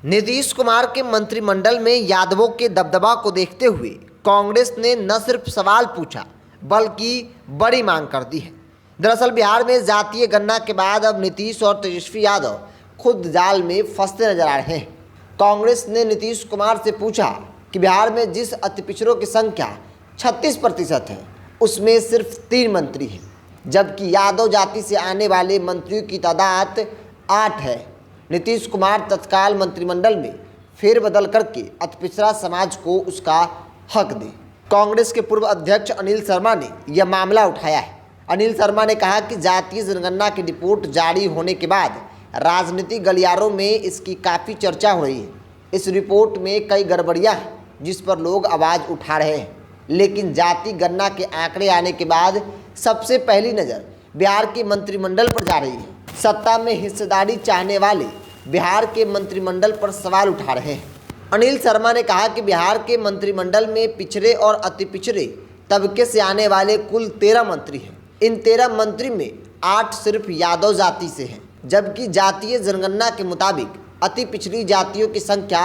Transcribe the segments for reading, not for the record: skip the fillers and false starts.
नीतीश कुमार के मंत्रिमंडल में यादवों के दबदबा को देखते हुए कांग्रेस ने न सिर्फ सवाल पूछा बल्कि बड़ी मांग कर दी है। दरअसल बिहार में जातीय गणना के बाद अब नीतीश और तेजस्वी यादव खुद जाल में फंसते नजर आ रहे हैं। कांग्रेस ने नीतीश कुमार से पूछा कि बिहार में जिस अति पिछड़ों की संख्या 36% है उसमें सिर्फ 3 मंत्री हैं, जबकि यादव जाति से आने वाले मंत्रियों की तादाद 8 है। नीतीश कुमार तत्काल मंत्रिमंडल में फेरबदल करके अति पिछड़ा समाज को उसका हक दे। कांग्रेस के पूर्व अध्यक्ष अनिल शर्मा ने यह मामला उठाया है। अनिल शर्मा ने कहा कि जातीय जनगणना की रिपोर्ट जारी होने के बाद राजनीतिक गलियारों में इसकी काफ़ी चर्चा हो रही है। इस रिपोर्ट में कई गड़बड़ियां हैं जिस पर लोग आवाज़ उठा रहे हैं, लेकिन जाति गणना के आंकड़े आने के बाद सबसे पहली नज़र बिहार के मंत्रिमंडल पर जा रही है। सत्ता में हिस्सेदारी चाहने वाले बिहार के मंत्रिमंडल पर सवाल उठा रहे हैं। अनिल शर्मा ने कहा कि बिहार के मंत्रिमंडल में पिछड़े और अति पिछड़े तबके से आने वाले कुल 13 मंत्री हैं। इन 13 मंत्री में 8 सिर्फ यादव जाति से हैं, जबकि जातीय जनगणना के मुताबिक अति पिछड़ी जातियों की संख्या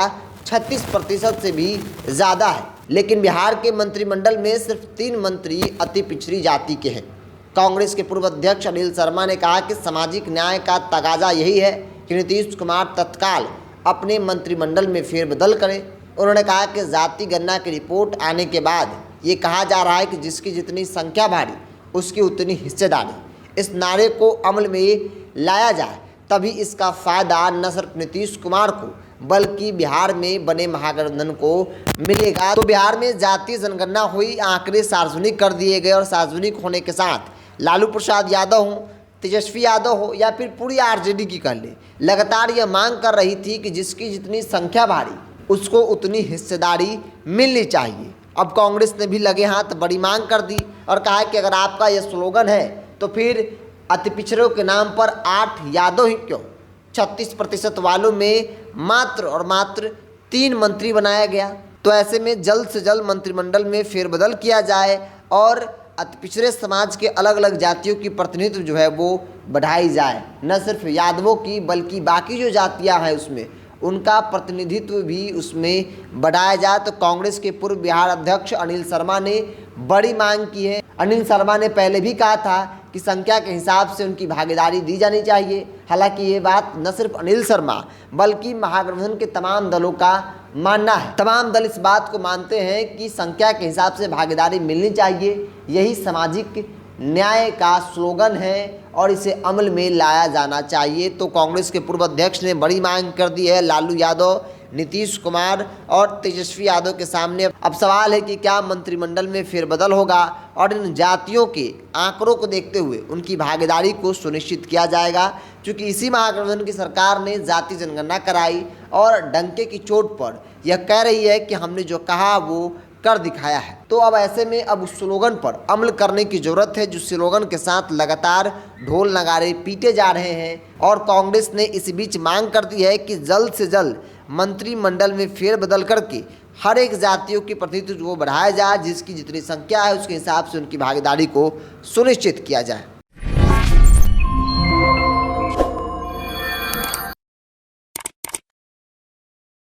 36% से भी ज़्यादा है। लेकिन बिहार के मंत्रिमंडल में सिर्फ 3 मंत्री अति पिछड़ी जाति के हैं। कांग्रेस के पूर्व अध्यक्ष अनिल शर्मा ने कहा कि सामाजिक न्याय का तगाजा यही है कि नीतीश कुमार तत्काल अपने मंत्रिमंडल में फेरबदल करें। उन्होंने कहा कि जाति गणना की रिपोर्ट आने के बाद ये कहा जा रहा है कि जिसकी जितनी संख्या भारी उसकी उतनी हिस्सेदारी। इस नारे को अमल में लाया जाए तभी इसका फ़ायदा न सिर्फ नीतीश कुमार को बल्कि बिहार में बने महागठबंधन को मिलेगा। तो बिहार में जातीय जनगणना हुई, आंकड़े सार्वजनिक कर दिए गए और सार्वजनिक होने के साथ लालू प्रसाद यादव हो, तेजस्वी यादव हो या फिर पूरी आरजेडी की कर ले, लगातार यह मांग कर रही थी कि जिसकी जितनी संख्या भारी उसको उतनी हिस्सेदारी मिलनी चाहिए। अब कांग्रेस ने भी लगे हाथ बड़ी मांग कर दी और कहा कि अगर आपका यह स्लोगन है तो फिर अति पिछड़ों के नाम पर 8 यादव ही क्यों, 36% वालों में मात्र और मात्र 3 मंत्री बनाया गया। तो ऐसे में जल्द से जल्द मंत्रिमंडल में फेरबदल किया जाए और अति पिछड़े समाज के अलग अलग जातियों की प्रतिनिधित्व जो है वो बढ़ाई जाए। न सिर्फ यादवों की बल्कि बाकी जो जातियां हैं उसमें उनका प्रतिनिधित्व भी उसमें बढ़ाया जाए। तो कांग्रेस के पूर्व बिहार अध्यक्ष अनिल शर्मा ने बड़ी मांग की है। अनिल शर्मा ने पहले भी कहा था कि संख्या के हिसाब से उनकी भागीदारी दी जानी चाहिए। हालांकि ये बात न सिर्फ अनिल शर्मा बल्कि महागठबंधन के तमाम दलों का मानना है। तमाम दल इस बात को मानते हैं कि संख्या के हिसाब से भागीदारी मिलनी चाहिए। यही सामाजिक न्याय का स्लोगन है और इसे अमल में लाया जाना चाहिए। तो कांग्रेस के पूर्व अध्यक्ष ने बड़ी मांग कर दी है। लालू यादव, नीतीश कुमार और तेजस्वी यादव के सामने अब सवाल है कि क्या मंत्रिमंडल में फेरबदल होगा और इन जातियों के आंकड़ों को देखते हुए उनकी भागीदारी को सुनिश्चित किया जाएगा। क्योंकि इसी महागठबंधन की सरकार ने जाति जनगणना कराई और डंके की चोट पर यह कह रही है कि हमने जो कहा वो कर दिखाया है। तो अब ऐसे में अब उस स्लोगन पर अमल करने की जरूरत है, जो स्लोगन के साथ लगातार ढोल नगाड़े पीटे जा रहे हैं। और कांग्रेस ने इस बीच मांग कर दी है कि जल्द से जल्द मंत्रिमंडल में फेरबदल करके हर एक जातियों की प्रतिनिधित्व वो बढ़ाया जाए, जिसकी जितनी संख्या है उसके हिसाब से उनकी भागीदारी को सुनिश्चित किया जाए।